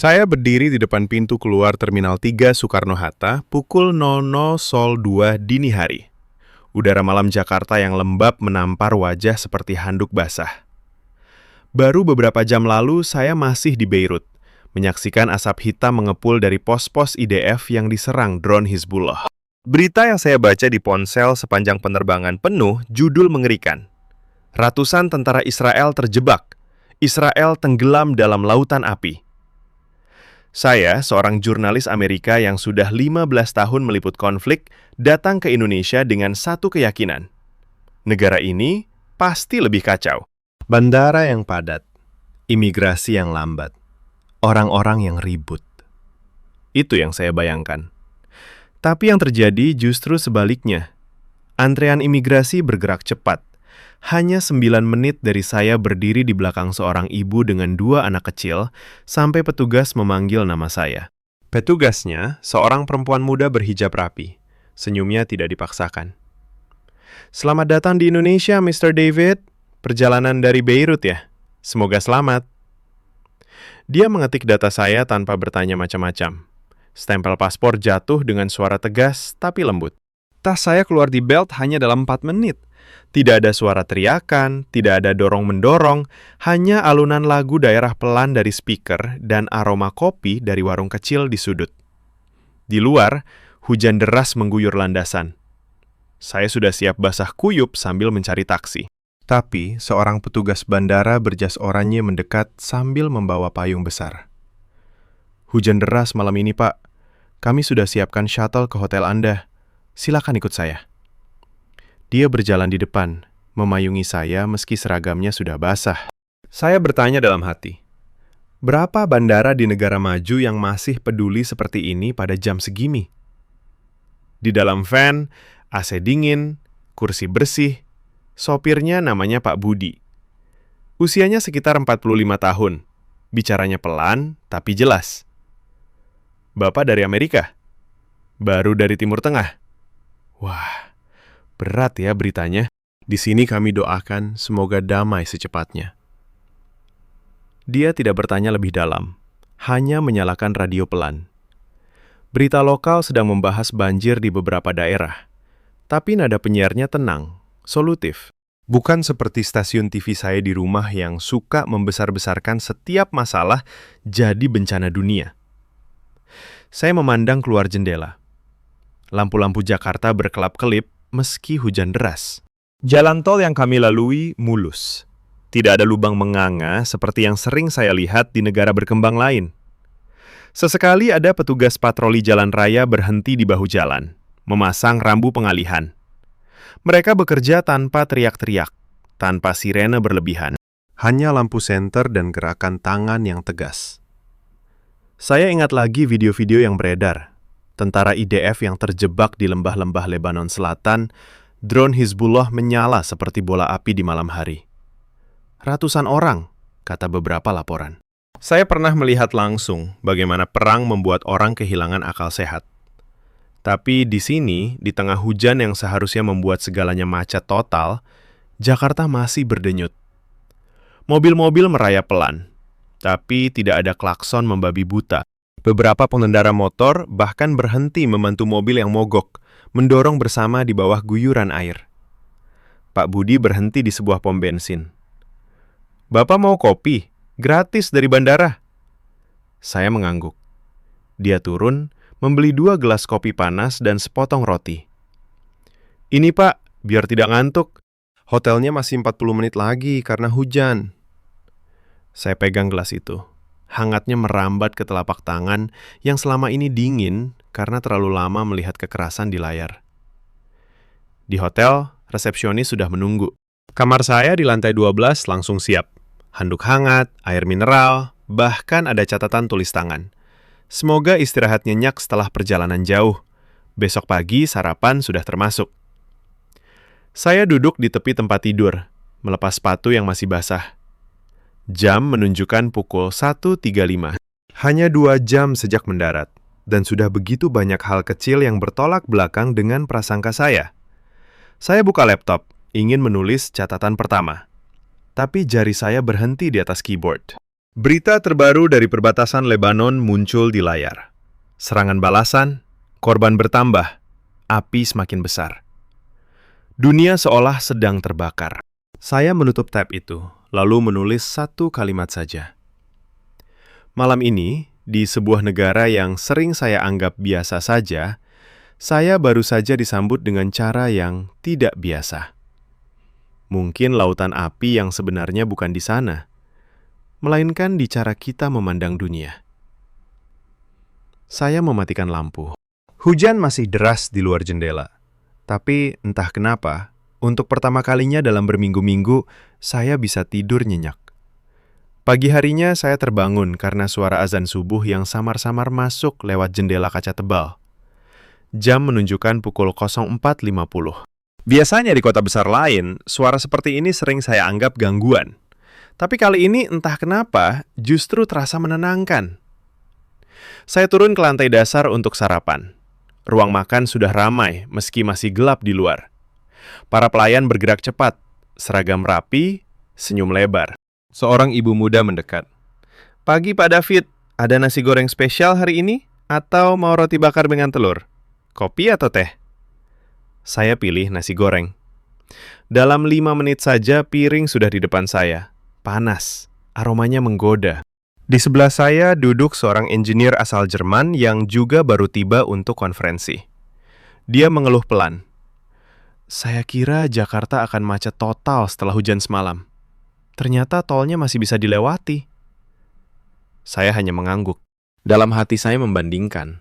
Saya berdiri di depan pintu keluar Terminal 3 Soekarno-Hatta pukul 00.02 dini hari. Udara malam Jakarta yang lembab menampar wajah seperti handuk basah. Baru beberapa jam lalu saya masih di Beirut, menyaksikan asap hitam mengepul dari pos-pos IDF yang diserang drone Hizbullah. Berita yang saya baca di ponsel sepanjang penerbangan penuh judul mengerikan. Ratusan tentara Israel terjebak. Israel tenggelam dalam lautan api. Saya, seorang jurnalis Amerika yang sudah 15 tahun meliput konflik, datang ke Indonesia dengan satu keyakinan. Negara ini pasti lebih kacau. Bandara yang padat, imigrasi yang lambat, orang-orang yang ribut. Itu yang saya bayangkan. Tapi yang terjadi justru sebaliknya. Antrean imigrasi bergerak cepat. Hanya 9 menit dari saya berdiri di belakang seorang ibu dengan 2 anak kecil, sampai petugas memanggil nama saya. Petugasnya, seorang perempuan muda berhijab rapi. Senyumnya tidak dipaksakan. Selamat datang di Indonesia, Mr. David. Perjalanan dari Beirut ya? Semoga selamat. Dia mengetik data saya tanpa bertanya macam-macam. Stempel paspor jatuh dengan suara tegas tapi lembut. Tas saya keluar di belt hanya dalam 4 menit. Tidak ada suara teriakan, tidak ada dorong-mendorong, hanya alunan lagu daerah pelan dari speaker dan aroma kopi dari warung kecil di sudut. Di luar, hujan deras mengguyur landasan. Saya sudah siap basah kuyup sambil mencari taksi. Tapi, seorang petugas bandara berjas oranye mendekat sambil membawa payung besar. Hujan deras malam ini, Pak. Kami sudah siapkan shuttle ke hotel Anda. Silakan ikut saya. Dia berjalan di depan, memayungi saya meski seragamnya sudah basah. Saya bertanya dalam hati, berapa bandara di negara maju yang masih peduli seperti ini pada jam segini? Di dalam van, AC dingin, kursi bersih, sopirnya namanya Pak Budi. Usianya sekitar 45 tahun, bicaranya pelan tapi jelas. Bapak dari Amerika? Baru dari Timur Tengah? Wah, berat ya beritanya. Di sini kami doakan semoga damai secepatnya. Dia tidak bertanya lebih dalam, hanya menyalakan radio pelan. Berita lokal sedang membahas banjir di beberapa daerah, tapi nada penyiarnya tenang, solutif. Bukan seperti stasiun TV saya di rumah yang suka membesar-besarkan setiap masalah jadi bencana dunia. Saya memandang keluar jendela. Lampu-lampu Jakarta berkelap-kelip meski hujan deras. Jalan tol yang kami lalui mulus. Tidak ada lubang menganga seperti yang sering saya lihat di negara berkembang lain. Sesekali ada petugas patroli jalan raya berhenti di bahu jalan, memasang rambu pengalihan. Mereka bekerja tanpa teriak-teriak, tanpa sirene berlebihan. Hanya lampu senter dan gerakan tangan yang tegas. Saya ingat lagi video-video yang beredar. Tentara IDF yang terjebak di lembah-lembah Lebanon Selatan, drone Hizbullah menyala seperti bola api di malam hari. Ratusan orang, kata beberapa laporan. Saya pernah melihat langsung bagaimana perang membuat orang kehilangan akal sehat. Tapi di sini, di tengah hujan yang seharusnya membuat segalanya macet total, Jakarta masih berdenyut. Mobil-mobil merayap pelan, tapi tidak ada klakson membabi buta. Beberapa pengendara motor bahkan berhenti membantu mobil yang mogok, mendorong bersama di bawah guyuran air. Pak Budi berhenti di sebuah pom bensin. Bapak mau kopi? Gratis dari bandara. Saya mengangguk. Dia turun, membeli 2 gelas kopi panas dan sepotong roti. Ini Pak, biar tidak ngantuk. Hotelnya masih 40 menit lagi karena hujan. Saya pegang gelas itu. Hangatnya merambat ke telapak tangan yang selama ini dingin karena terlalu lama melihat kekerasan di layar. Di hotel, resepsionis sudah menunggu. Kamar saya di lantai 12 langsung siap. Handuk hangat, air mineral, bahkan ada catatan tulis tangan. Semoga istirahat nyenyak setelah perjalanan jauh. Besok pagi sarapan sudah termasuk. Saya duduk di tepi tempat tidur, melepas sepatu yang masih basah. Jam menunjukkan pukul 1.35. Hanya 2 jam sejak mendarat, dan sudah begitu banyak hal kecil yang bertolak belakang dengan prasangka saya. Saya buka laptop, ingin menulis catatan pertama. Tapi jari saya berhenti di atas keyboard. Berita terbaru dari perbatasan Lebanon muncul di layar. Serangan balasan, korban bertambah, api semakin besar. Dunia seolah sedang terbakar. Saya menutup tab itu, lalu menulis satu kalimat saja. Malam ini, di sebuah negara yang sering saya anggap biasa saja, saya baru saja disambut dengan cara yang tidak biasa. Mungkin lautan api yang sebenarnya bukan di sana, melainkan di cara kita memandang dunia. Saya mematikan lampu. Hujan masih deras di luar jendela. Tapi entah kenapa, untuk pertama kalinya dalam berminggu-minggu, saya bisa tidur nyenyak. Pagi harinya saya terbangun karena suara azan subuh yang samar-samar masuk lewat jendela kaca tebal. Jam menunjukkan pukul 04.50. Biasanya di kota besar lain, suara seperti ini sering saya anggap gangguan. Tapi kali ini entah kenapa justru terasa menenangkan. Saya turun ke lantai dasar untuk sarapan. Ruang makan sudah ramai meski masih gelap di luar. Para pelayan bergerak cepat, seragam rapi, senyum lebar. Seorang ibu muda mendekat. "Pagi Pak David, ada nasi goreng spesial hari ini? Atau mau roti bakar dengan telur? Kopi atau teh?" Saya pilih nasi goreng. Dalam 5 menit saja piring sudah di depan saya. Panas, aromanya menggoda. Di sebelah saya duduk seorang engineer asal Jerman yang juga baru tiba untuk konferensi. Dia mengeluh pelan. "Saya kira Jakarta akan macet total setelah hujan semalam. Ternyata tolnya masih bisa dilewati." Saya hanya mengangguk. Dalam hati saya membandingkan.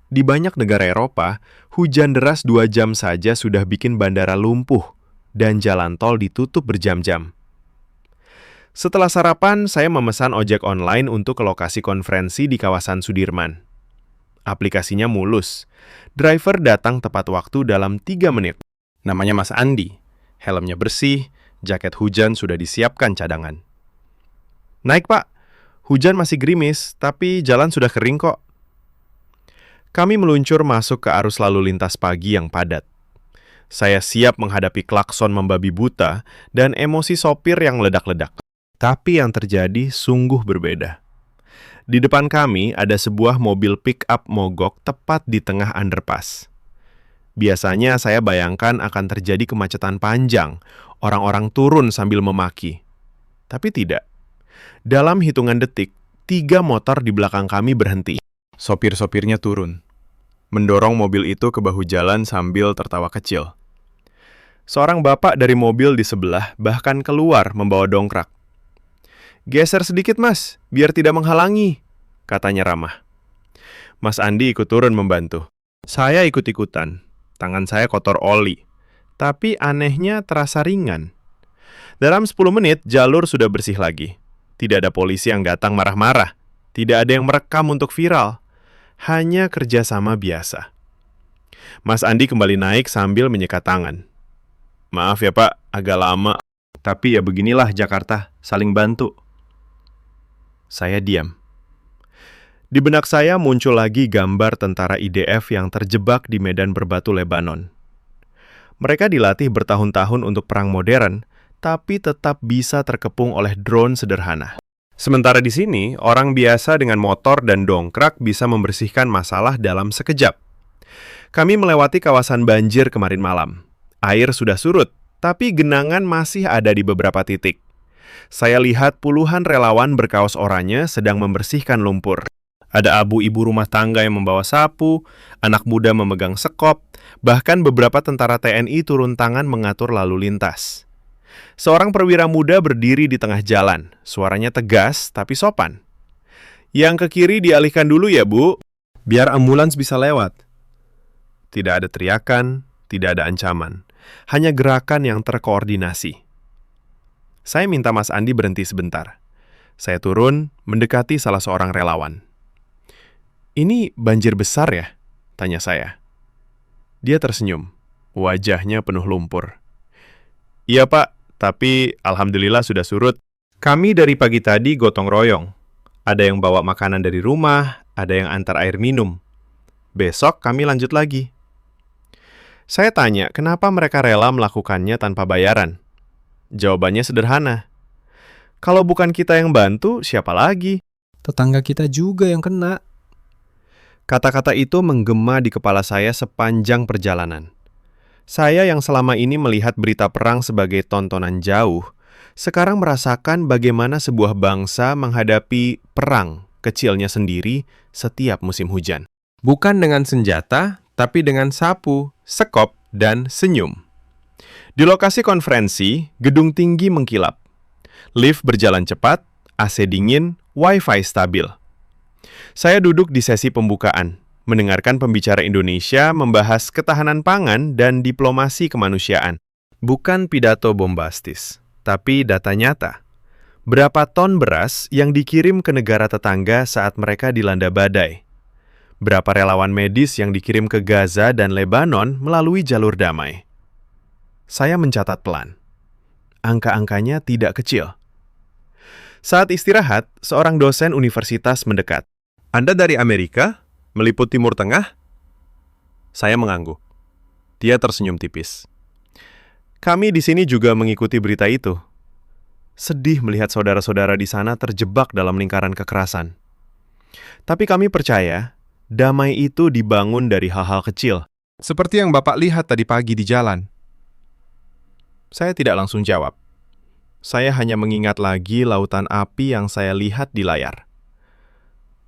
Di banyak negara Eropa, hujan deras 2 jam saja sudah bikin bandara lumpuh dan jalan tol ditutup berjam-jam. Setelah sarapan, saya memesan ojek online untuk ke lokasi konferensi di kawasan Sudirman. Aplikasinya mulus. Driver datang tepat waktu dalam 3 menit. Namanya Mas Andi. Helmnya bersih, jaket hujan sudah disiapkan cadangan. "Naik Pak, hujan masih gerimis, tapi jalan sudah kering kok." Kami meluncur masuk ke arus lalu lintas pagi yang padat. Saya siap menghadapi klakson membabi buta dan emosi sopir yang ledak-ledak. Tapi yang terjadi sungguh berbeda. Di depan kami ada sebuah mobil pick-up mogok tepat di tengah underpass. Biasanya saya bayangkan akan terjadi kemacetan panjang, orang-orang turun sambil memaki. Tapi tidak. Dalam hitungan detik, 3 motor di belakang kami berhenti. Sopir-sopirnya turun, mendorong mobil itu ke bahu jalan sambil tertawa kecil. Seorang bapak dari mobil di sebelah bahkan keluar membawa dongkrak. "Geser sedikit mas, biar tidak menghalangi," katanya ramah. Mas Andi ikut turun membantu. Saya ikut-ikutan. Tangan saya kotor oli. Tapi anehnya terasa ringan. Dalam 10 menit, jalur sudah bersih lagi. Tidak ada polisi yang datang marah-marah. Tidak ada yang merekam untuk viral. Hanya kerjasama biasa. Mas Andi kembali naik sambil menyekat tangan. "Maaf ya Pak, agak lama. Tapi ya beginilah Jakarta, saling bantu." Saya diam. Di benak saya muncul lagi gambar tentara IDF yang terjebak di medan berbatu Lebanon. Mereka dilatih bertahun-tahun untuk perang modern, tapi tetap bisa terkepung oleh drone sederhana. Sementara di sini, orang biasa dengan motor dan dongkrak bisa membersihkan masalah dalam sekejap. Kami melewati kawasan banjir kemarin malam. Air sudah surut, tapi genangan masih ada di beberapa titik. Saya lihat puluhan relawan berkaos oranye sedang membersihkan lumpur. Ada abu ibu rumah tangga yang membawa sapu, anak muda memegang sekop, bahkan beberapa tentara TNI turun tangan mengatur lalu lintas. Seorang perwira muda berdiri di tengah jalan, suaranya tegas tapi sopan. "Yang ke kiri dialihkan dulu ya Bu, biar ambulans bisa lewat." Tidak ada teriakan, tidak ada ancaman, hanya gerakan yang terkoordinasi. Saya minta Mas Andi berhenti sebentar. Saya turun, mendekati salah seorang relawan. "Ini banjir besar ya?" tanya saya. Dia tersenyum, wajahnya penuh lumpur. "Iya Pak, tapi alhamdulillah sudah surut. Kami dari pagi tadi gotong royong. Ada yang bawa makanan dari rumah, ada yang antar air minum. Besok kami lanjut lagi." Saya tanya kenapa mereka rela melakukannya tanpa bayaran. Jawabannya sederhana. Kalau bukan kita yang bantu, siapa lagi? Tetangga kita juga yang kena. Kata-kata itu menggema di kepala saya sepanjang perjalanan. Saya yang selama ini melihat berita perang sebagai tontonan jauh, sekarang merasakan bagaimana sebuah bangsa menghadapi perang kecilnya sendiri setiap musim hujan. Bukan dengan senjata, tapi dengan sapu, sekop, dan senyum. Di lokasi konferensi, gedung tinggi mengkilap. Lift berjalan cepat, AC dingin, Wi-Fi stabil. Saya duduk di sesi pembukaan, mendengarkan pembicara Indonesia membahas ketahanan pangan dan diplomasi kemanusiaan. Bukan pidato bombastis, tapi data nyata. Berapa ton beras yang dikirim ke negara tetangga saat mereka dilanda badai? Berapa relawan medis yang dikirim ke Gaza dan Lebanon melalui jalur damai? Saya mencatat pelan. Angka-angkanya tidak kecil. Saat istirahat, seorang dosen universitas mendekat. Anda dari Amerika? Meliput Timur Tengah? Saya mengangguk. Dia tersenyum tipis. Kami di sini juga mengikuti berita itu. Sedih melihat saudara-saudara di sana terjebak dalam lingkaran kekerasan. Tapi kami percaya, damai itu dibangun dari hal-hal kecil. Seperti yang Bapak lihat tadi pagi di jalan. Saya tidak langsung jawab. Saya hanya mengingat lagi lautan api yang saya lihat di layar.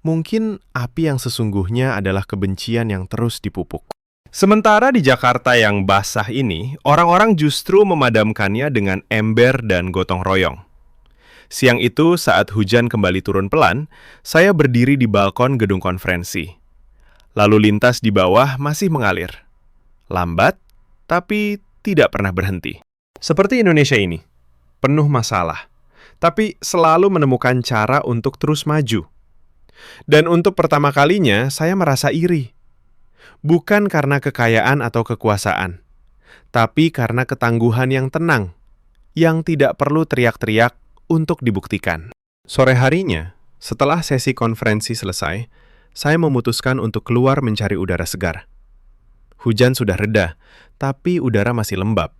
Mungkin api yang sesungguhnya adalah kebencian yang terus dipupuk. Sementara di Jakarta yang basah ini, orang-orang justru memadamkannya dengan ember dan gotong royong. Siang itu, saat hujan kembali turun pelan, saya berdiri di balkon gedung konferensi. Lalu lintas di bawah masih mengalir. Lambat, tapi tidak pernah berhenti. Seperti Indonesia ini, penuh masalah, tapi selalu menemukan cara untuk terus maju. Dan untuk pertama kalinya, saya merasa iri. Bukan karena kekayaan atau kekuasaan, tapi karena ketangguhan yang tenang, yang tidak perlu teriak-teriak untuk dibuktikan. Sore harinya, setelah sesi konferensi selesai, saya memutuskan untuk keluar mencari udara segar. Hujan sudah reda, tapi udara masih lembab.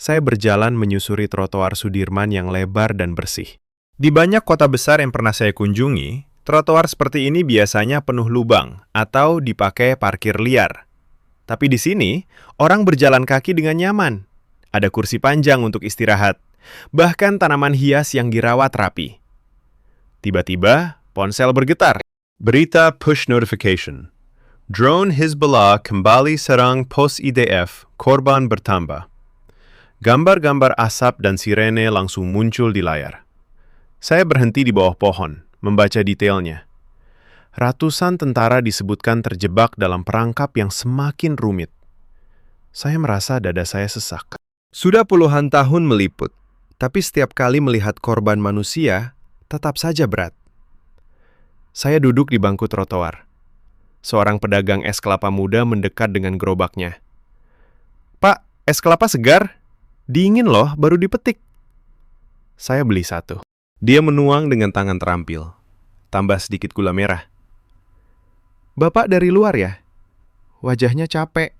Saya berjalan menyusuri trotoar Sudirman yang lebar dan bersih. Di banyak kota besar yang pernah saya kunjungi, trotoar seperti ini biasanya penuh lubang atau dipakai parkir liar. Tapi di sini, orang berjalan kaki dengan nyaman. Ada kursi panjang untuk istirahat, bahkan tanaman hias yang dirawat rapi. Tiba-tiba, ponsel bergetar. Berita push notification. Drone Hizbullah kembali serang pos IDF, korban bertambah. Gambar-gambar asap dan sirene langsung muncul di layar. Saya berhenti di bawah pohon, membaca detailnya. Ratusan tentara disebutkan terjebak dalam perangkap yang semakin rumit. Saya merasa dada saya sesak. Sudah puluhan tahun meliput, tapi setiap kali melihat korban manusia, tetap saja berat. Saya duduk di bangku trotoar. Seorang pedagang es kelapa muda mendekat dengan gerobaknya. Pak, es kelapa segar? Dingin loh, baru dipetik. Saya beli satu. Dia menuang dengan tangan terampil. Tambah sedikit gula merah. Bapak dari luar ya? Wajahnya capek.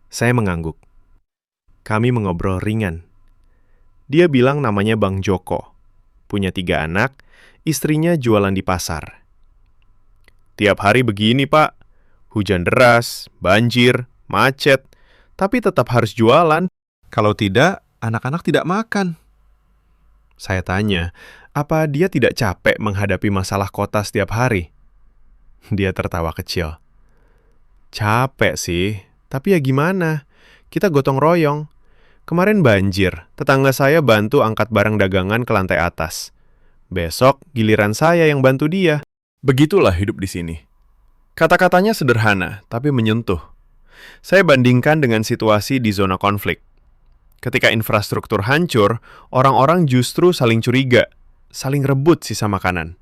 Saya mengangguk. Kami mengobrol ringan. Dia bilang namanya Bang Joko. Punya 3 anak, istrinya jualan di pasar. Tiap hari begini, Pak. Hujan deras, banjir, macet, tapi tetap harus jualan. Kalau tidak, anak-anak tidak makan. Saya tanya, apa dia tidak capek menghadapi masalah kota setiap hari? Dia tertawa kecil. Capek sih, tapi ya gimana? Kita gotong royong. Kemarin banjir, tetangga saya bantu angkat barang dagangan ke lantai atas. Besok, giliran saya yang bantu dia. Begitulah hidup di sini. Kata-katanya sederhana, tapi menyentuh. Saya bandingkan dengan situasi di zona konflik. Ketika infrastruktur hancur, orang-orang justru saling curiga, saling rebut sisa makanan.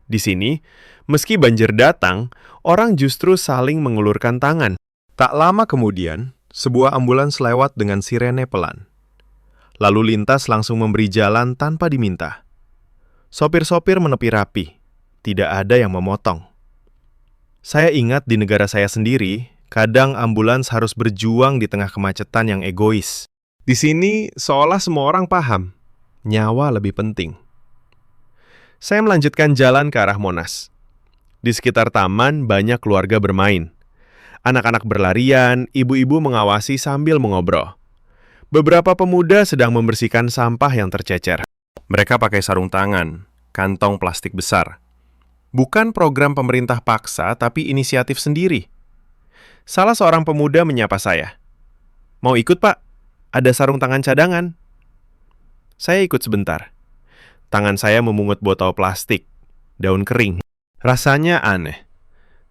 Di sini, meski banjir datang, orang justru saling mengulurkan tangan. Tak lama kemudian, sebuah ambulans lewat dengan sirene pelan. Lalu lintas langsung memberi jalan tanpa diminta. Sopir-sopir menepi rapi, tidak ada yang memotong. Saya ingat di negara saya sendiri, kadang ambulans harus berjuang di tengah kemacetan yang egois. Di sini, seolah semua orang paham. Nyawa lebih penting. Saya melanjutkan jalan ke arah Monas. Di sekitar taman banyak keluarga bermain. Anak-anak berlarian, ibu-ibu mengawasi sambil mengobrol. Beberapa pemuda sedang membersihkan sampah yang tercecer. Mereka pakai sarung tangan, kantong plastik besar. Bukan program pemerintah paksa, tapi inisiatif sendiri. Salah seorang pemuda menyapa saya. "Mau ikut, Pak? Ada sarung tangan cadangan." Saya ikut sebentar. Tangan saya memungut botol plastik, daun kering. Rasanya aneh.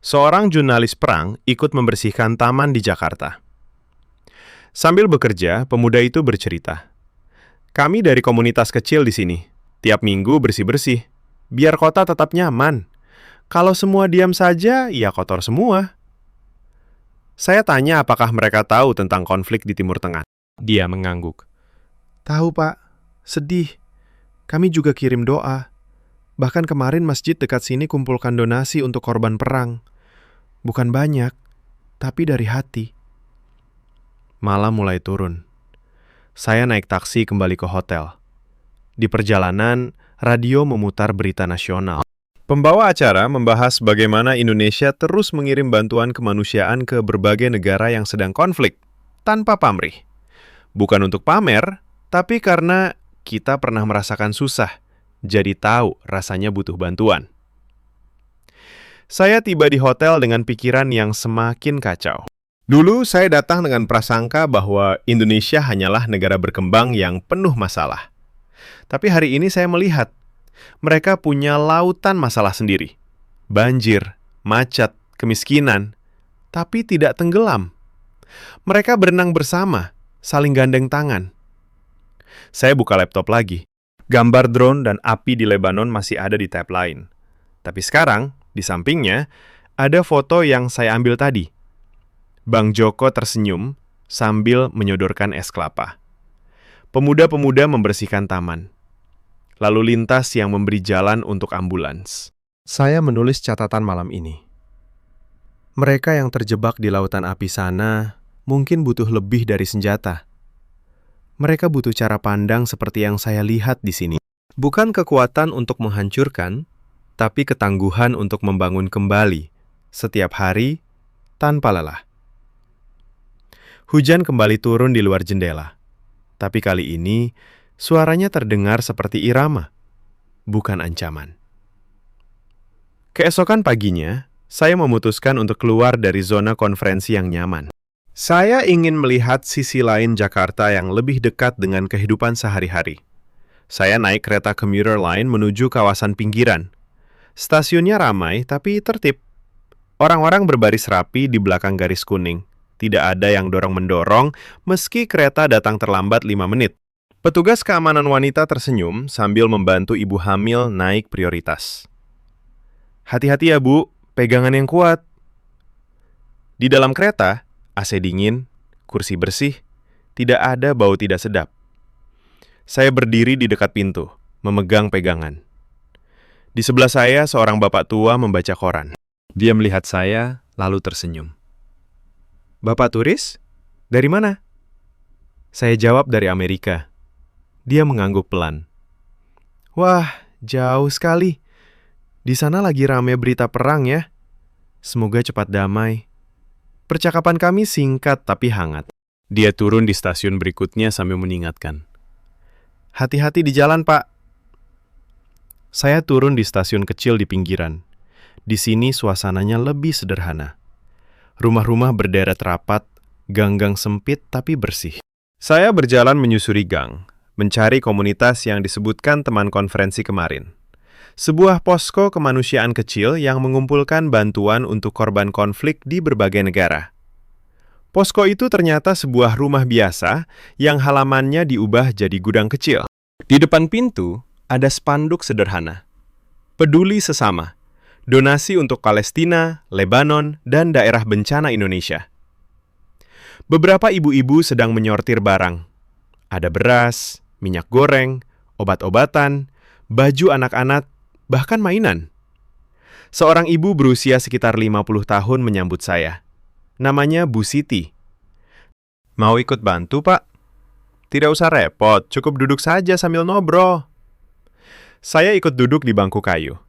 Seorang jurnalis perang ikut membersihkan taman di Jakarta. Sambil bekerja, pemuda itu bercerita. "Kami dari komunitas kecil di sini. Tiap minggu bersih-bersih. Biar kota tetap nyaman. Kalau semua diam saja, ya kotor semua." Saya tanya apakah mereka tahu tentang konflik di Timur Tengah. Dia mengangguk. "Tahu, Pak. Sedih. Kami juga kirim doa. Bahkan kemarin masjid dekat sini kumpulkan donasi untuk korban perang. Bukan banyak, tapi dari hati." Malam mulai turun. Saya naik taksi kembali ke hotel. Di perjalanan, radio memutar berita nasional. Pembawa acara membahas bagaimana Indonesia terus mengirim bantuan kemanusiaan ke berbagai negara yang sedang konflik, tanpa pamrih. Bukan untuk pamer, tapi karena kita pernah merasakan susah, jadi tahu rasanya butuh bantuan. Saya tiba di hotel dengan pikiran yang semakin kacau. Dulu saya datang dengan prasangka bahwa Indonesia hanyalah negara berkembang yang penuh masalah. Tapi hari ini saya melihat, mereka punya lautan masalah sendiri. Banjir, macet, kemiskinan, tapi tidak tenggelam. Mereka berenang bersama, saling gandeng tangan. Saya buka laptop lagi. Gambar drone dan api di Lebanon masih ada di tab lain. Tapi sekarang, di sampingnya, ada foto yang saya ambil tadi. Bang Joko tersenyum sambil menyodorkan es kelapa. Pemuda-pemuda membersihkan taman. Lalu lintas yang memberi jalan untuk ambulans. Saya menulis catatan malam ini. Mereka yang terjebak di lautan api sana mungkin butuh lebih dari senjata. Mereka butuh cara pandang seperti yang saya lihat di sini. Bukan kekuatan untuk menghancurkan, tapi ketangguhan untuk membangun kembali setiap hari tanpa lelah. Hujan kembali turun di luar jendela. Tapi kali ini, suaranya terdengar seperti irama, bukan ancaman. Keesokan paginya, saya memutuskan untuk keluar dari zona konferensi yang nyaman. Saya ingin melihat sisi lain Jakarta yang lebih dekat dengan kehidupan sehari-hari. Saya naik kereta commuter line menuju kawasan pinggiran. Stasiunnya ramai tapi tertib. Orang-orang berbaris rapi di belakang garis kuning. Tidak ada yang dorong-mendorong meski kereta datang terlambat 5 menit. Petugas keamanan wanita tersenyum sambil membantu ibu hamil naik prioritas. "Hati-hati ya, Bu, pegangan yang kuat." Di dalam kereta, AC dingin, kursi bersih, tidak ada bau tidak sedap. Saya berdiri di dekat pintu, memegang pegangan. Di sebelah saya, seorang bapak tua membaca koran. Dia melihat saya, lalu tersenyum. "Bapak turis? Dari mana?" Saya jawab dari Amerika. Dia mengangguk pelan. "Wah, jauh sekali. Di sana lagi rame berita perang ya. Semoga cepat damai." Percakapan kami singkat tapi hangat. Dia turun di stasiun berikutnya sambil mengingatkan. "Hati-hati di jalan, Pak." Saya turun di stasiun kecil di pinggiran. Di sini suasananya lebih sederhana. Rumah-rumah berderet rapat, gang-gang sempit tapi bersih. Saya berjalan menyusuri gang, mencari komunitas yang disebutkan teman konferensi kemarin. Sebuah posko kemanusiaan kecil yang mengumpulkan bantuan untuk korban konflik di berbagai negara. Posko itu ternyata sebuah rumah biasa yang halamannya diubah jadi gudang kecil. Di depan pintu ada spanduk sederhana. Peduli sesama. Donasi untuk Palestina, Lebanon, dan daerah bencana Indonesia. Beberapa ibu-ibu sedang menyortir barang. Ada beras, minyak goreng, obat-obatan, baju anak-anak, bahkan mainan. Seorang ibu berusia sekitar 50 tahun menyambut saya. Namanya Bu Siti. "Mau ikut bantu, Pak?" Tidak usah repot, cukup duduk saja sambil ngobrol. Saya ikut duduk di bangku kayu.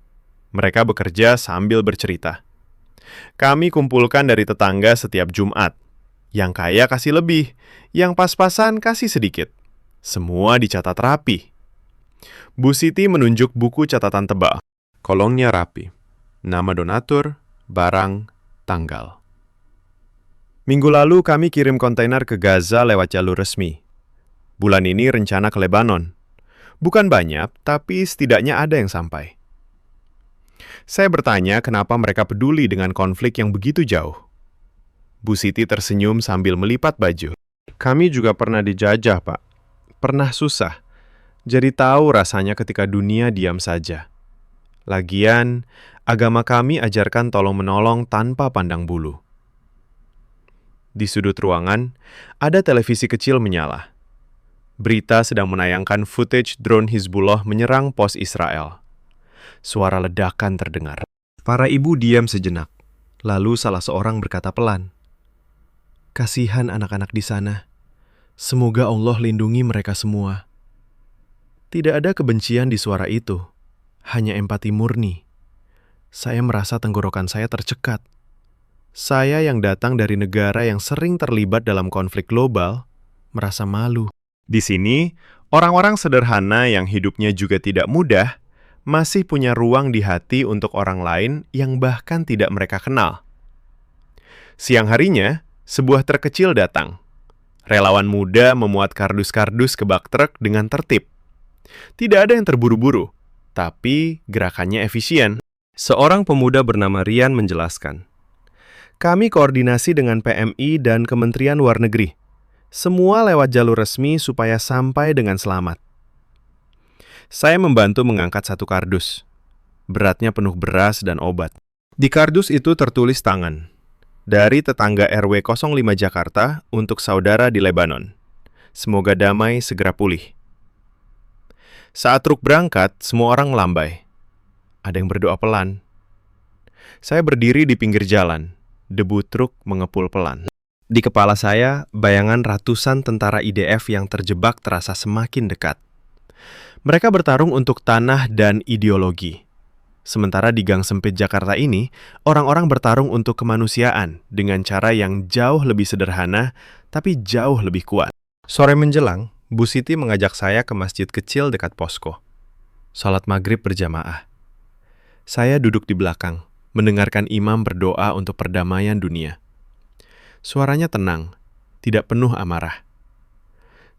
Mereka bekerja sambil bercerita. Kami kumpulkan dari tetangga setiap Jumat. Yang kaya kasih lebih, yang pas-pasan kasih sedikit. Semua dicatat rapi. Bu Siti menunjuk buku catatan tebal. Kolongnya rapi. Nama donatur, barang, tanggal. Minggu lalu kami kirim kontainer ke Gaza lewat jalur resmi. Bulan ini rencana ke Lebanon. Bukan banyak, tapi setidaknya ada yang sampai. Saya bertanya kenapa mereka peduli dengan konflik yang begitu jauh. Bu Siti tersenyum sambil melipat baju. Kami juga pernah dijajah, Pak. Pernah susah. Jadi tahu rasanya ketika dunia diam saja. Lagian, agama kami ajarkan tolong-menolong tanpa pandang bulu. Di sudut ruangan, ada televisi kecil menyala. Berita sedang menayangkan footage drone Hizbullah menyerang pos Israel. Suara ledakan terdengar. Para ibu diam sejenak. Lalu salah seorang berkata pelan, "Kasihan anak-anak di sana. Semoga Allah lindungi mereka semua." Tidak ada kebencian di suara itu. Hanya empati murni. Saya merasa tenggorokan saya tercekat. Saya yang datang dari negara yang sering terlibat dalam konflik global, merasa malu. Di sini, orang-orang sederhana yang hidupnya juga tidak mudah, masih punya ruang di hati untuk orang lain yang bahkan tidak mereka kenal. Siang harinya, sebuah truk kecil datang. Relawan muda memuat kardus-kardus ke bak truk dengan tertib. Tidak ada yang terburu-buru, tapi gerakannya efisien. Seorang pemuda bernama Rian menjelaskan, "Kami koordinasi dengan PMI dan Kementerian Luar Negeri. Semua lewat jalur resmi supaya sampai dengan selamat." Saya membantu mengangkat satu kardus. Beratnya penuh beras dan obat. Di kardus itu tertulis tangan. Dari tetangga RW 05 Jakarta untuk saudara di Lebanon. Semoga damai segera pulih. Saat truk berangkat, semua orang melambai. Ada yang berdoa pelan. Saya berdiri di pinggir jalan. Debu truk mengepul pelan. Di kepala saya, bayangan ratusan tentara IDF yang terjebak terasa semakin dekat. Mereka bertarung untuk tanah dan ideologi. Sementara di gang sempit Jakarta ini, orang-orang bertarung untuk kemanusiaan dengan cara yang jauh lebih sederhana, tapi jauh lebih kuat. Sore menjelang, Bu Siti mengajak saya ke masjid kecil dekat posko. Salat maghrib berjamaah. Saya duduk di belakang, mendengarkan imam berdoa untuk perdamaian dunia. Suaranya tenang, tidak penuh amarah.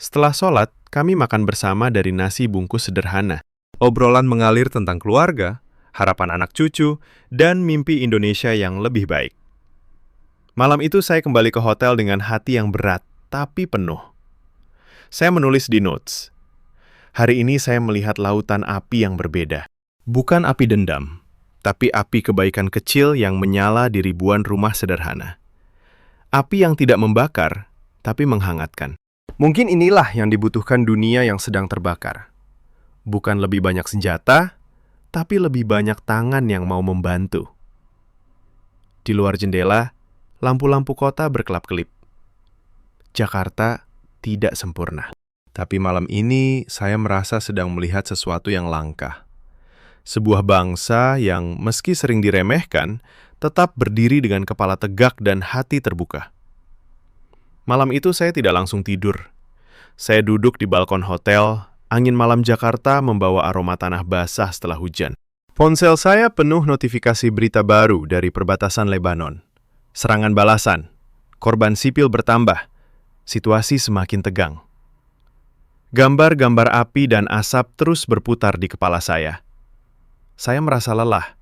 Setelah sholat, kami makan bersama dari nasi bungkus sederhana. Obrolan mengalir tentang keluarga, harapan anak cucu, dan mimpi Indonesia yang lebih baik. Malam itu saya kembali ke hotel dengan hati yang berat, tapi penuh. Saya menulis di notes. Hari ini saya melihat lautan api yang berbeda. Bukan api dendam, tapi api kebaikan kecil yang menyala di ribuan rumah sederhana. Api yang tidak membakar, tapi menghangatkan. Mungkin inilah yang dibutuhkan dunia yang sedang terbakar. Bukan lebih banyak senjata, tapi lebih banyak tangan yang mau membantu. Di luar jendela, lampu-lampu kota berkelap-kelip. Jakarta tidak sempurna. Tapi malam ini saya merasa sedang melihat sesuatu yang langka. Sebuah bangsa yang meski sering diremehkan, tetap berdiri dengan kepala tegak dan hati terbuka. Malam itu saya tidak langsung tidur. Saya duduk di balkon hotel, angin malam Jakarta membawa aroma tanah basah setelah hujan. Ponsel saya penuh notifikasi berita baru dari perbatasan Lebanon. Serangan balasan, korban sipil bertambah, situasi semakin tegang. Gambar-gambar api dan asap terus berputar di kepala saya. Saya merasa lelah.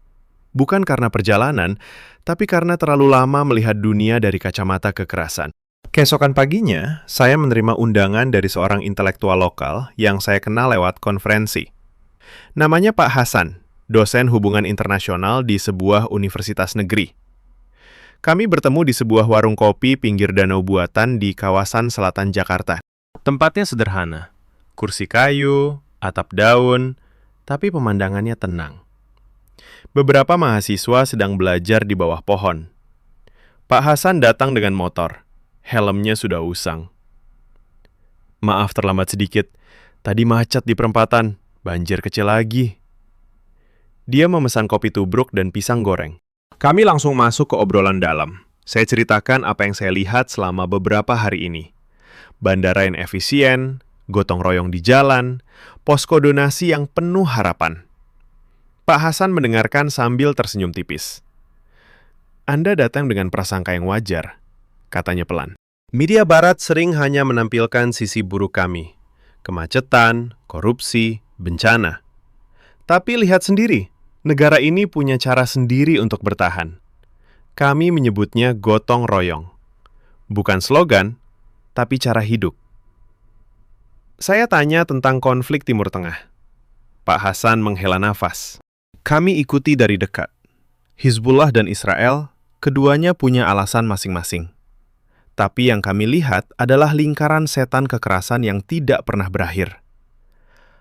Bukan karena perjalanan, tapi karena terlalu lama melihat dunia dari kacamata kekerasan. Keesokan paginya, saya menerima undangan dari seorang intelektual lokal yang saya kenal lewat konferensi. Namanya Pak Hasan, dosen hubungan internasional di sebuah universitas negeri. Kami bertemu di sebuah warung kopi pinggir danau buatan di kawasan selatan Jakarta. Tempatnya sederhana, kursi kayu, atap daun, tapi pemandangannya tenang. Beberapa mahasiswa sedang belajar di bawah pohon. Pak Hasan datang dengan motor. Helmnya sudah usang. Maaf terlambat sedikit. Tadi macet di perempatan. Banjir kecil lagi. Dia memesan kopi tubruk dan pisang goreng. Kami langsung masuk ke obrolan dalam. Saya ceritakan apa yang saya lihat selama beberapa hari ini. Bandara yang efisien, gotong royong di jalan, posko donasi yang penuh harapan. Pak Hasan mendengarkan sambil tersenyum tipis. Anda datang dengan prasangka yang wajar, katanya pelan. Media Barat sering hanya menampilkan sisi buruk kami. Kemacetan, korupsi, bencana. Tapi lihat sendiri, negara ini punya cara sendiri untuk bertahan. Kami menyebutnya gotong royong. Bukan slogan, tapi cara hidup. Saya tanya tentang konflik Timur Tengah. Pak Hasan menghela nafas. Kami ikuti dari dekat. Hizbullah dan Israel, keduanya punya alasan masing-masing. Tapi yang kami lihat adalah lingkaran setan kekerasan yang tidak pernah berakhir.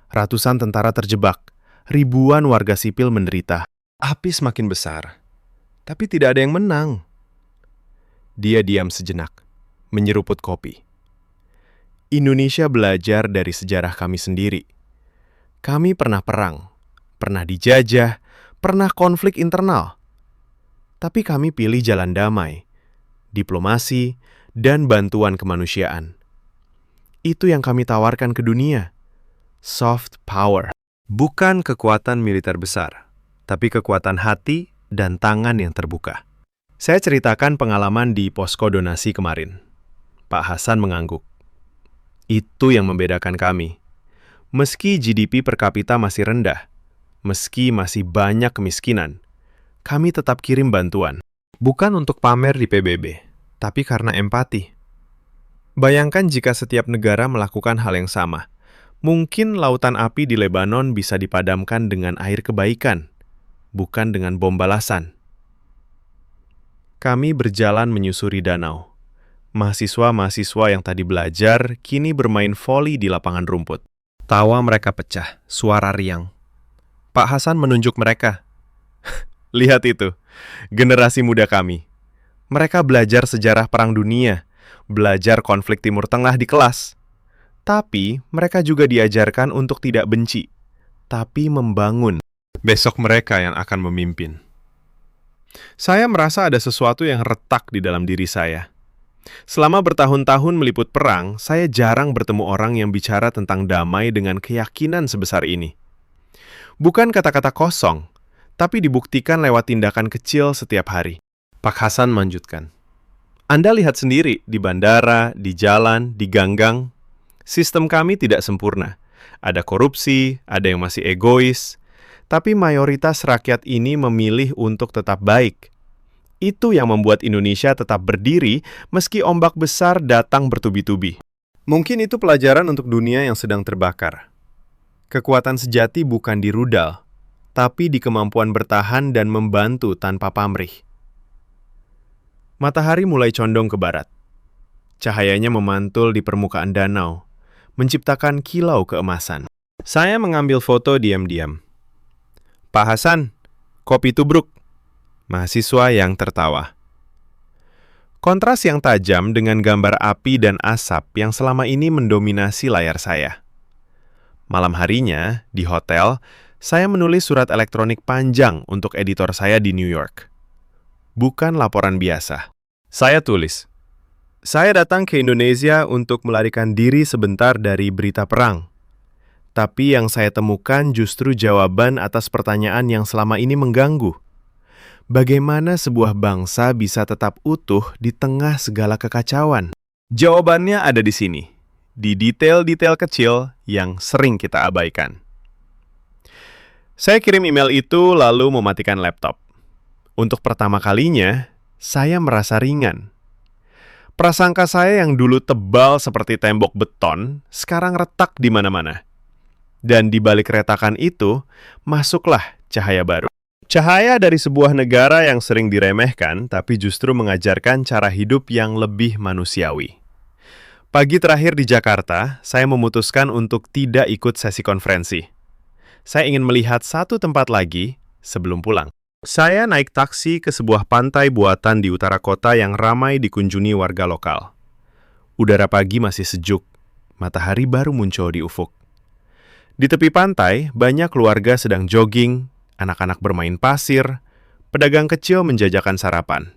Ratusan tentara terjebak, ribuan warga sipil menderita. Api semakin besar, tapi tidak ada yang menang. Dia diam sejenak, menyeruput kopi. Indonesia belajar dari sejarah kami sendiri. Kami pernah perang, pernah dijajah, pernah konflik internal. Tapi kami pilih jalan damai, diplomasi, dan bantuan kemanusiaan. Itu yang kami tawarkan ke dunia. Soft power. Bukan kekuatan militer besar, tapi kekuatan hati dan tangan yang terbuka. Saya ceritakan pengalaman di posko donasi kemarin. Pak Hasan mengangguk. Itu yang membedakan kami. Meski GDP per kapita masih rendah, meski masih banyak kemiskinan, kami tetap kirim bantuan. Bukan untuk pamer di PBB, tapi karena empati. Bayangkan jika setiap negara melakukan hal yang sama. Mungkin lautan api di Lebanon bisa dipadamkan dengan air kebaikan, bukan dengan bom balasan. Kami berjalan menyusuri danau. Mahasiswa-mahasiswa yang tadi belajar kini bermain voli di lapangan rumput. Tawa mereka pecah, suara riang. Pak Hasan menunjuk mereka. Lihat itu, generasi muda kami. Mereka belajar sejarah Perang Dunia, belajar konflik Timur Tengah di kelas. Tapi mereka juga diajarkan untuk tidak benci, tapi membangun. Besok mereka yang akan memimpin. Saya merasa ada sesuatu yang retak di dalam diri saya. Selama bertahun-tahun meliput perang, saya jarang bertemu orang yang bicara tentang damai dengan keyakinan sebesar ini. Bukan kata-kata kosong, tapi dibuktikan lewat tindakan kecil setiap hari. Pak Hasan melanjutkan. Anda lihat sendiri di bandara, di jalan, di ganggang. Sistem kami tidak sempurna. Ada korupsi, ada yang masih egois. Tapi mayoritas rakyat ini memilih untuk tetap baik. Itu yang membuat Indonesia tetap berdiri meski ombak besar datang bertubi-tubi. Mungkin itu pelajaran untuk dunia yang sedang terbakar. Kekuatan sejati bukan di rudal, tapi di kemampuan bertahan dan membantu tanpa pamrih. Matahari mulai condong ke barat. Cahayanya memantul di permukaan danau, menciptakan kilau keemasan. Saya mengambil foto diam-diam. Pak Hasan, kopi tubruk. Mahasiswa yang tertawa. Kontras yang tajam dengan gambar api dan asap yang selama ini mendominasi layar saya. Malam harinya, di hotel, saya menulis surat elektronik panjang untuk editor saya di New York. Bukan laporan biasa. Saya tulis, saya datang ke Indonesia untuk melarikan diri sebentar dari berita perang. Tapi yang saya temukan justru jawaban atas pertanyaan yang selama ini mengganggu. Bagaimana sebuah bangsa bisa tetap utuh di tengah segala kekacauan? Jawabannya ada di sini, di detail-detail kecil yang sering kita abaikan. Saya kirim email itu lalu mematikan laptop. Untuk pertama kalinya, saya merasa ringan. Prasangka saya yang dulu tebal seperti tembok beton, sekarang retak di mana-mana. Dan di balik retakan itu, masuklah cahaya baru. Cahaya dari sebuah negara yang sering diremehkan, tapi justru mengajarkan cara hidup yang lebih manusiawi. Pagi terakhir di Jakarta, saya memutuskan untuk tidak ikut sesi konferensi. Saya ingin melihat satu tempat lagi sebelum pulang. Saya naik taksi ke sebuah pantai buatan di utara kota yang ramai dikunjungi warga lokal. Udara pagi masih sejuk, matahari baru muncul di ufuk. Di tepi pantai, banyak keluarga sedang jogging, anak-anak bermain pasir, pedagang kecil menjajakan sarapan.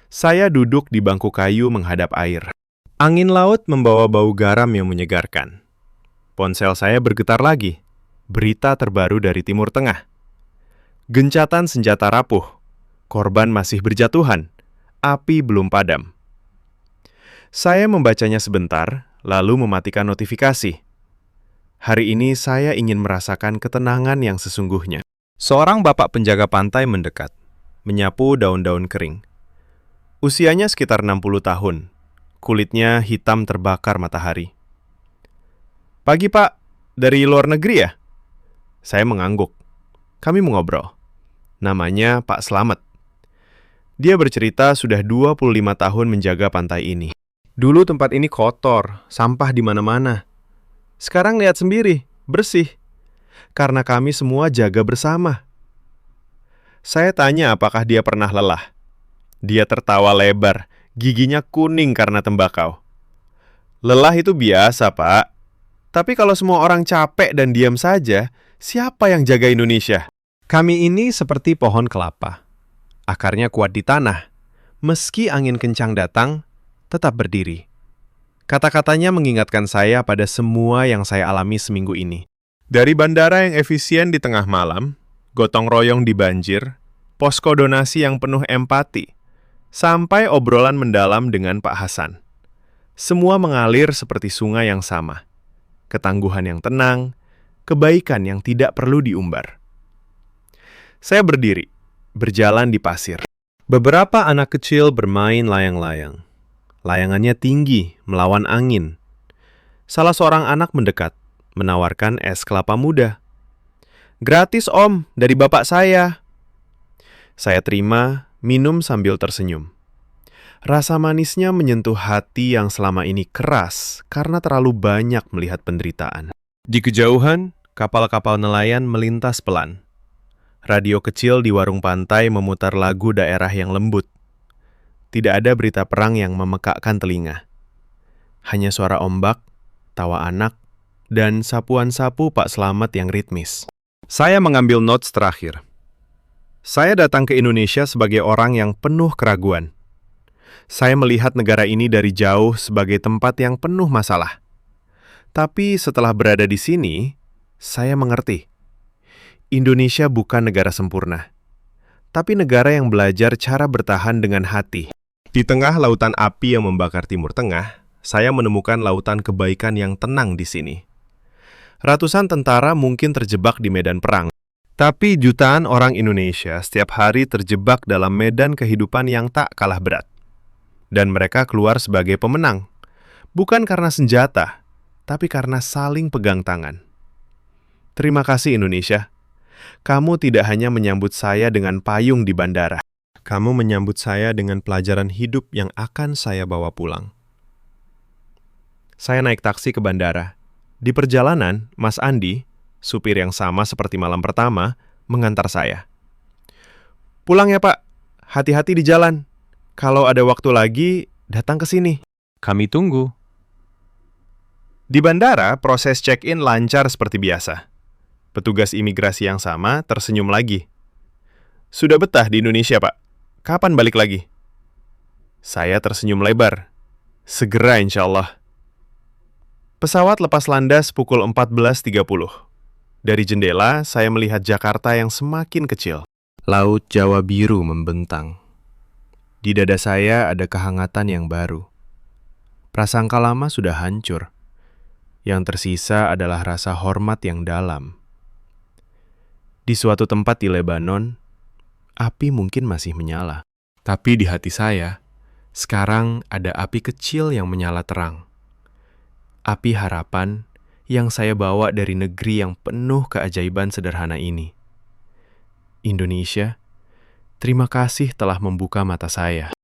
Saya duduk di bangku kayu menghadap air. Angin laut membawa bau garam yang menyegarkan. Ponsel saya bergetar lagi. Berita terbaru dari Timur Tengah. Gencatan senjata rapuh. Korban masih berjatuhan. Api belum padam. Saya membacanya sebentar, lalu mematikan notifikasi. Hari ini saya ingin merasakan ketenangan yang sesungguhnya. Seorang bapak penjaga pantai mendekat, menyapu daun-daun kering. Usianya sekitar 60 tahun. Kulitnya hitam terbakar matahari. "Pagi, Pak. Dari luar negeri ya?" Saya mengangguk. Kami mengobrol. Namanya Pak Slamet. Dia bercerita sudah 25 tahun menjaga pantai ini. Dulu tempat ini kotor, sampah di mana-mana. Sekarang lihat sendiri, bersih. Karena kami semua jaga bersama. Saya tanya apakah dia pernah lelah. Dia tertawa lebar, giginya kuning karena tembakau. "Lelah itu biasa, Pak. Tapi kalau semua orang capek dan diam saja, siapa yang jaga Indonesia? Kami ini seperti pohon kelapa. Akarnya kuat di tanah. Meski angin kencang datang, tetap berdiri." Kata-katanya mengingatkan saya pada semua yang saya alami seminggu ini. Dari bandara yang efisien di tengah malam, gotong royong di banjir, posko donasi yang penuh empati, sampai obrolan mendalam dengan Pak Hasan. Semua mengalir seperti sungai yang sama. Ketangguhan yang tenang, kebaikan yang tidak perlu diumbar. Saya berdiri, berjalan di pasir. Beberapa anak kecil bermain layang-layang. Layangannya tinggi, melawan angin. Salah seorang anak mendekat, menawarkan es kelapa muda. "Gratis, Om, dari bapak saya." Saya terima, minum sambil tersenyum. Rasa manisnya menyentuh hati yang selama ini keras karena terlalu banyak melihat penderitaan. Di kejauhan, kapal-kapal nelayan melintas pelan. Radio kecil di warung pantai memutar lagu daerah yang lembut. Tidak ada berita perang yang memekakkan telinga. Hanya suara ombak, tawa anak, dan sapuan sapu Pak Slamet yang ritmis. Saya mengambil notes terakhir. Saya datang ke Indonesia sebagai orang yang penuh keraguan. Saya melihat negara ini dari jauh sebagai tempat yang penuh masalah. Tapi setelah berada di sini, saya mengerti. Indonesia bukan negara sempurna, tapi negara yang belajar cara bertahan dengan hati. Di tengah lautan api yang membakar Timur Tengah, saya menemukan lautan kebaikan yang tenang di sini. Ratusan tentara mungkin terjebak di medan perang, tapi jutaan orang Indonesia setiap hari terjebak dalam medan kehidupan yang tak kalah berat. Dan mereka keluar sebagai pemenang, bukan karena senjata, tapi karena saling pegang tangan. Terima kasih Indonesia. Kamu tidak hanya menyambut saya dengan payung di bandara. Kamu menyambut saya dengan pelajaran hidup yang akan saya bawa pulang. Saya naik taksi ke bandara. Di perjalanan, Mas Andi, supir yang sama seperti malam pertama, mengantar saya. "Pulang ya, Pak. Hati-hati di jalan. Kalau ada waktu lagi, datang ke sini." "Kami tunggu." Di bandara, proses check-in lancar seperti biasa. Petugas imigrasi yang sama tersenyum lagi. "Sudah betah di Indonesia, Pak? Kapan balik lagi?" Saya tersenyum lebar. "Segera insya Allah." Pesawat lepas landas pukul 14.30. Dari jendela, saya melihat Jakarta yang semakin kecil. Laut Jawa biru membentang. Di dada saya ada kehangatan yang baru. Prasangka lama sudah hancur. Yang tersisa adalah rasa hormat yang dalam. Di suatu tempat di Lebanon, api mungkin masih menyala. Tapi di hati saya, sekarang ada api kecil yang menyala terang. Api harapan yang saya bawa dari negeri yang penuh keajaiban sederhana ini. Indonesia, terima kasih telah membuka mata saya.